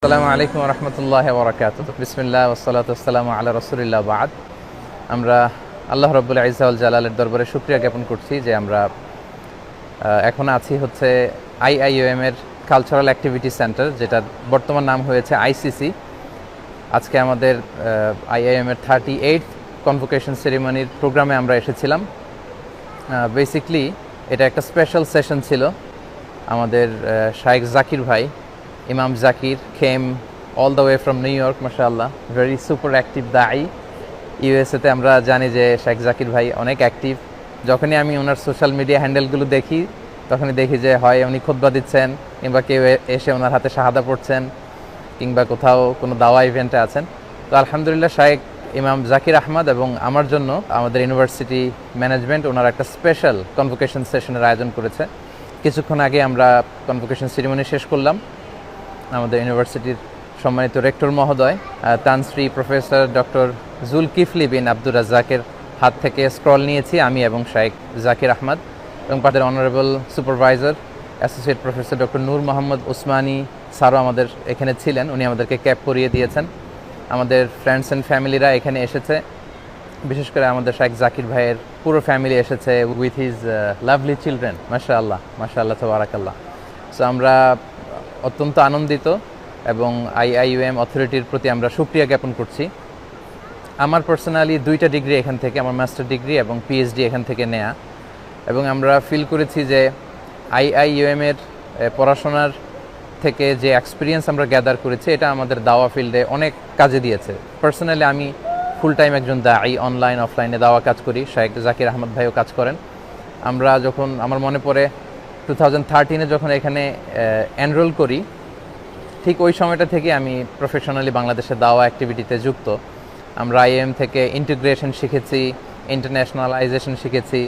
আসসালামু আলাইকুম রহমতুল্লাহি ওয়া বারাকাতুহু। বিসমিল্লাহ ওয়াসসালাতু ওয়াসসালামু আলা রাসূলিল্লাহ বাদ। আমরা আল্লাহ রাব্বুল ইজ্জা ওয়াল জালালের দরবারে শুকরিয়া জ্ঞাপন করছি যে আমরা এখন আছি হচ্ছে IIUM এর কালচারাল অ্যাক্টিভিটি সেন্টার, যেটার বর্তমান নাম হয়েছে ICC। আজকে আমাদের IIUM এর 38th কনভোকেশন সেরিমনির প্রোগ্রামে আমরা এসেছিলাম। বেসিকলি এটা একটা স্পেশাল সেশন ছিল। আমাদের শাইখ জাকির ভাই, Imam Zakir came all the way from New York, mashallah, very super active দাঈ। ইউএসএতে আমরা জানি যে শেখ জাকির ভাই অনেক অ্যাক্টিভ। যখনই আমি ওনার সোশ্যাল মিডিয়া হ্যান্ডেলগুলো দেখি, তখনই দেখি যে হয় উনি খুতবা দিচ্ছেন, কিংবা কেউ এসে ওনার হাতে শাহাদা পড়ছেন, কিংবা কোথাও কোনো দাওয়া ইভেন্টে আছেন। তো আলহামদুলিল্লাহ শাইখ ইমাম জাকির আহমদ এবং আমার জন্য আমাদের ইউনিভার্সিটি ম্যানেজমেন্ট ওনার একটা স্পেশাল কনভোকেশন সেশনের আয়োজন করেছে। কিছুক্ষণ আগে আমরা কনভোকেশন সেরিমনি শেষ করলাম। আমাদের ইউনিভার্সিটির সম্মানিত রেক্টর মহোদয় তানশ্রী প্রফেসর ডক্টর জুলকিফলি বিন আব্দুর রাজ্জাকের হাত থেকে স্ক্রল নিয়েছি আমি এবং শাইখ জাকির আহমদ, এবং তাদের honourable supervisor associate professor doctor Noor Mohammad Usmani স্যারও আমাদের এখানে ছিলেন। উনি আমাদেরকে ক্যাপ পরিয়ে দিয়েছেন। আমাদের ফ্রেন্ডস অ্যান্ড ফ্যামিলিরা এখানে এসেছে, বিশেষ করে আমাদের শাইখ জাকির ভাইয়ের পুরো ফ্যামিলি এসেছে উইথ হিজ লাভলি চিলড্রেন। মাশাআল্লাহ মাশাআল্লাহ তাবারাকাল্লাহ। সো আমরা অত্যন্ত আনন্দিত এবং IIUM অথরিটির প্রতি আমরা শুকরিয়া জ্ঞাপন করছি। আমার পার্সোনালি 2টা ডিগ্রি এখান থেকে, আমার মাস্টার ডিগ্রি এবং PhD এখান থেকে নেয়া, এবং আমরা ফিল করেছি যে IIUM এর পড়াশোনার থেকে যে এক্সপিরিয়েন্স আমরা গ্যাদার করেছি, এটা আমাদের দাওয়া ফিল্ডে অনেক কাজে দিয়েছে। পার্সোনালি আমি ফুল টাইম একজন দাঈ, অনলাইন অফলাইনে দাওয়া কাজ করি। শাইখ জাকির আহমদ ভাইও কাজ করেন। আমরা যখন, আমার মনে পড়ে 2013-এ যখন এখানে এনরোল করি, ঠিক ওই সময়টা থেকে আমি প্রফেশনালি বাংলাদেশের দাওয়া অ্যাক্টিভিটিতে যুক্ত। আমরা IIM থেকে ইন্টিগ্রেশন শিখেছি, ইন্টারন্যাশনালাইজেশন শিখেছি,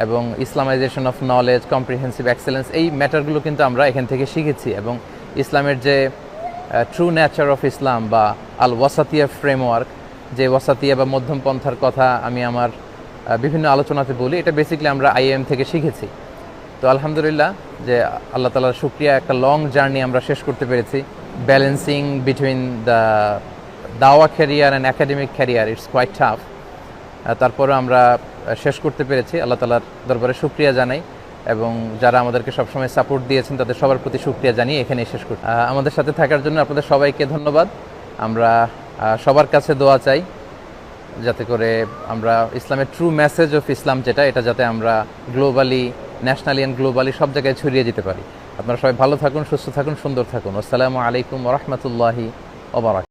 এবং Islamisation of knowledge, comprehensive excellence, এই ম্যাটারগুলো কিন্তু আমরা এখান থেকে শিখেছি। এবং ইসলামের যে ট্রু নেচার অফ ইসলাম বা আল ওয়াসাতিয়া ফ্রেমওয়ার্ক, যে ওয়াসাতিয়া বা মধ্যম পন্থার কথা আমি আমার বিভিন্ন আলোচনাতে বলি, এটা বেসিক্যালি আমরা IIM থেকে শিখেছি। তো আলহামদুলিল্লাহ যে আল্লাহ তাআলার শুকরিয়া, একটা লং জার্নি আমরা শেষ করতে পেরেছি। ব্যালেন্সিং বিটুইন দ্য দাওয়া career and academic career, it's quite tough. তারপরে আমরা শেষ করতে পেরেছি। আল্লাহ তাআলার দরবারে শুকরিয়া জানাই, এবং যারা আমাদেরকে সবসময় সাপোর্ট দিয়েছেন তাদের সবার প্রতি শুকরিয়া জানিয়ে এখানে শেষ করি। আমাদের সাথে থাকার জন্য আপনাদের সবাইকে ধন্যবাদ। আমরা সবার কাছে দোয়া চাই যাতে করে আমরা ইসলামের ট্রু মেসেজ অফ ইসলাম যেটা, এটা যাতে আমরা গ্লোবালি, ন্যাশনালি অ্যান্ড গ্লোবালি সব জায়গায় ছড়িয়ে দিতে পারি। আপনারা সবাই ভালো থাকুন, সুস্থ থাকুন, সুন্দর থাকুন। আসসালামু আলাইকুম ওয়া রাহমাতুল্লাহি ওয়া বারাকাতুহু।